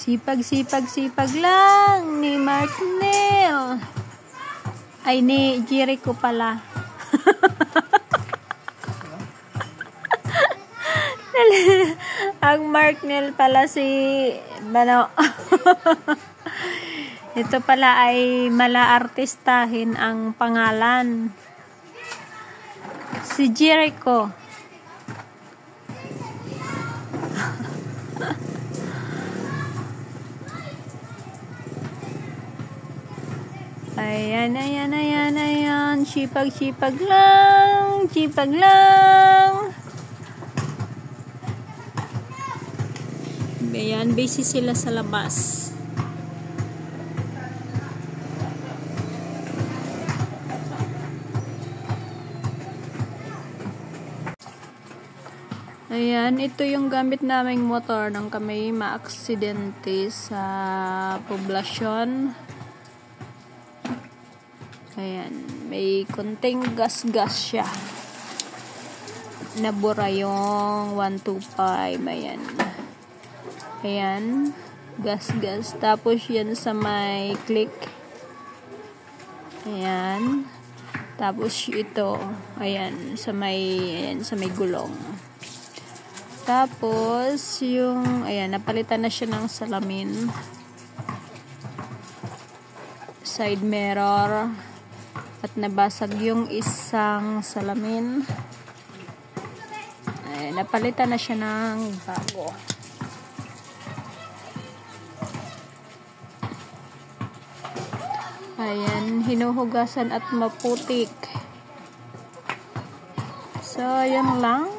Sipag lang ni Martinel. Ay, ni Jericho pala. Ang Martinel pala si Bano. Ito pala ay mala-artistahin ang pangalan. Si Jericho. Ayan. Sipag lang. Ayan, busy sila sa labas. Ayan, ito yung gamit naming motor nang kami maaksidente sa poblasyon. Ayan, may konting gas siya. Nabura yung 125. Ayan, gas. Tapos yan sa may click. Ayan. Tapos ito, ayan, sa may gulong. Tapos yung, ayan, napalitan na siya ng salamin. Side mirror. At nabasag yung isang salamin. Ayan, napalitan na siya ng bago. Ayan, hinuhugasan at maputik. So, yan lang.